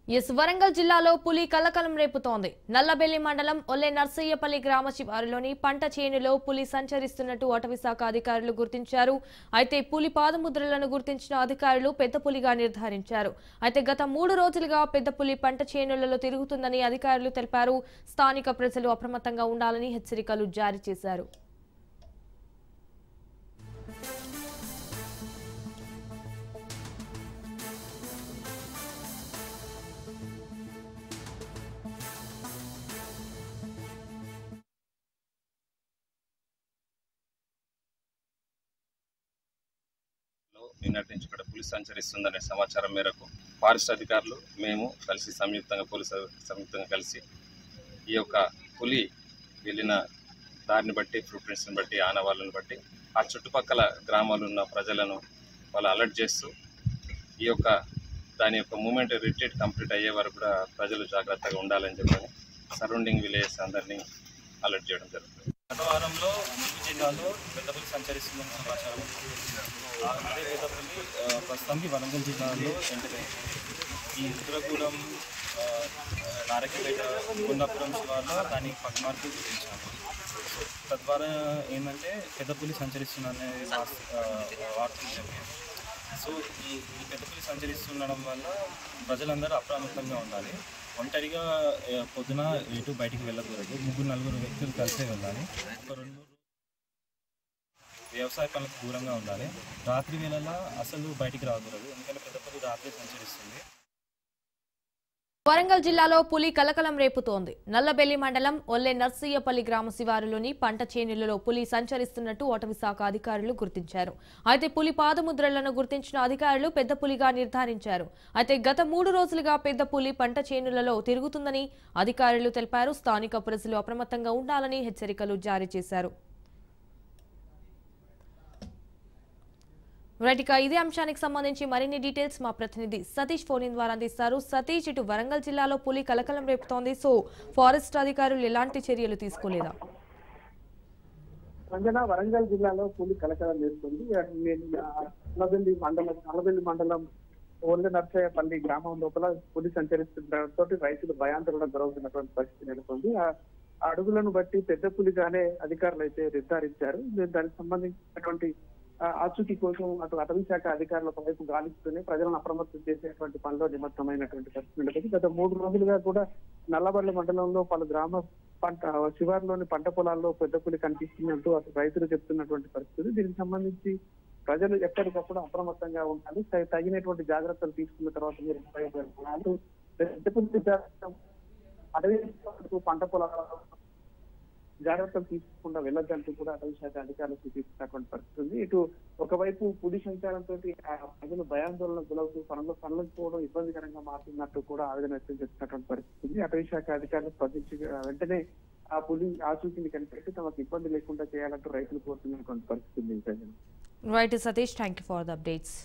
వరంగల్ జిల్లాలో పులి కలకలం రేపుతోంది. నల్లబెల్లి మండలం ఒల్లె నర్సయ్యపల్లి గ్రామ శివారులోని పంట చేనులో పులి సంచరిస్తున్నట్టు అటవీశాఖ అధికారులు గుర్తించారు. అయితే పులి పాదముద్రలను గుర్తించిన అధికారులు పెద్ద పులిగా నిర్ధారించారు. అయితే గత 3 రోజులుగా పెద్ద పులి పంట చేనులలో తిరుగుతుందని అధికారులు తెలిపారు. స్థానిక ప్రజలు అప్రమత్తంగా ఉండాలని హెచ్చరికలు జారీ చేశారు. నిన్నటి నుంచి ఇక్కడ పులి సంచరిస్తుందనే సమాచారం మేరకు ఫారెస్ట్ అధికారులు మేము కలిసి సంయుక్తంగా కలిసి ఈ యొక్క పులి వెళ్ళిన దారిని బట్టి ఫుట్ ప్రింట్స్ని బట్టి ఆనవాళ్ళని బట్టి ఆ చుట్టుపక్కల గ్రామాలు ఉన్న ప్రజలను వాళ్ళు అలర్ట్ చేస్తూ ఈ యొక్క దాని యొక్క మూమెంట్ రిట్రీట్ కంప్లీట్ అయ్యే వరకు కూడా ప్రజలు జాగ్రత్తగా ఉండాలని చెప్పని సరౌండింగ్ విలేజెస్ అందరినీ అలర్ట్ చేయడం జరుగుతుంది. గత వారంలో ములుగు జిల్లాలో పెద్దపులి సంచరిస్తుందన్న సమాచారం. అదే పెద్దపులి ప్రస్తుతానికి వరంగల్ జిల్లాలో ఎంటర్ ఈ రుద్రగూడెం నారకపేట గుండాపురం శివార్లో దాని పక్కమార్కు గుర్తించాము. తద్వారా ఏంటంటే పెద్దపులి సంచరిస్తుందనే వార్తలు చెప్పారు. సో ఈ పెద్దపులి సంచరిస్తుండడం వల్ల ప్రజలందరూ అప్రమత్తంగా ఉండాలి. ఒంటరిగా పొద్దున ఎటు బయటికి వెళ్ళకూడదు. 3-4 వ్యక్తులు కలిసే వెళ్ళాలి. ఒక 2-3 వ్యవసాయ పనులకు దూరంగా ఉండాలి. రాత్రి వేళలా అసలు బయటికి రాకూడదు, ఎందుకంటే పెద్దపులి రాత్రి సంచరిస్తుంది. వరంగల్ జిల్లాలో పులి కలకలం రేపుతోంది. నల్లబెల్లి మండలం ఒల్లె నర్సయ్యపల్లి గ్రామ శివారులోని పంట చేనులలో పులి సంచరిస్తున్నట్టు అటవీశాఖ అధికారులు గుర్తించారు. అయితే పులి పాదముద్రలను గుర్తించిన అధికారులు పెద్ద పులిగా నిర్ధారించారు. అయితే గత 3 రోజులుగా పెద్ద పులి పంట చేనులలో తిరుగుతుందని అధికారులు తెలిపారు. స్థానిక ప్రజలు అప్రమత్తంగా ఉండాలని హెచ్చరికలు జారీ చేశారు. ఇదే అంశానికి సంబంధించి మరిన్ని డీటెయిల్స్ మా ప్రతినిధి సతీష్ ఫోన్ ద్వారా అందిస్తారు. సతీష్, ఇటు వరంగల్ జిల్లాలో పులి కలకలం రేపుతోంది. సో ఫారెస్ట్ అధికారులు ఎలాంటి చర్యలు తీసుకోలేదా? వరంగల్ జిల్లాలో పులి కలకలం చేస్తుంది. నల్లబెల్లి మండలం ఒల్లె నర్సయ్యపల్లి గ్రామం లోపల పులి సంచరిస్తుండటంతో రైతులు భయాందోళన గురవుతున్నటువంటి పరిస్థితి నెలకొంది. ఆ అడుగులను బట్టి పెద్ద పులిగానే అధికారులు అయితే నిర్ధారించారు. దానికి సంబంధించినటువంటి ఆచూకీ కోసం అటు అటవీ శాఖ అధికారుల వైపు గాలిస్తూనే ప్రజలను అప్రమత్తం చేసేటువంటి పనిలో నిమగ్నమైనటువంటి పరిస్థితి. గత 3 రోజులుగా కూడా నల్లబెల్లి మండలంలో పలు గ్రామ శివార్లోని పంట పొలాల్లో పెద్ద పులి కనిపిస్తుందంటూ అటు రైతులు చెప్తున్నటువంటి పరిస్థితి. దీనికి సంబంధించి ప్రజలు ఎక్కడికప్పుడు అప్రమత్తంగా ఉండాలి. తగినటువంటి జాగ్రత్తలు తీసుకున్న తర్వాత మీరు పెద్ద పులి అటవీ పంట పొలాల జాగ్రత్తలు తీసుకుండా వెళ్ళొద్దంటూ కూడా అటవీ శాఖ అధికారులు సూచిస్తున్నటువంటి పరిస్థితి ఉంది. ఇటు ఒకవైపు పులి సంచారంతో ప్రజలు భయాందోళన గురవుతూ పనులకు పోవడం ఇబ్బందికరంగా మారుతున్నట్టు కూడా ఆవేదన వ్యక్తం చేస్తున్నటువంటి పరిస్థితి ఉంది. అటవీ శాఖ అధికారులు స్పందించి వెంటనే ఆ పులి ఆచూకీని కనిపెట్టి తమకు ఇబ్బంది లేకుండా చేయాలంటూ రైతులు కోరుతున్నటువంటి పరిస్థితి ఉంది. Right Satish, thank you for the updates.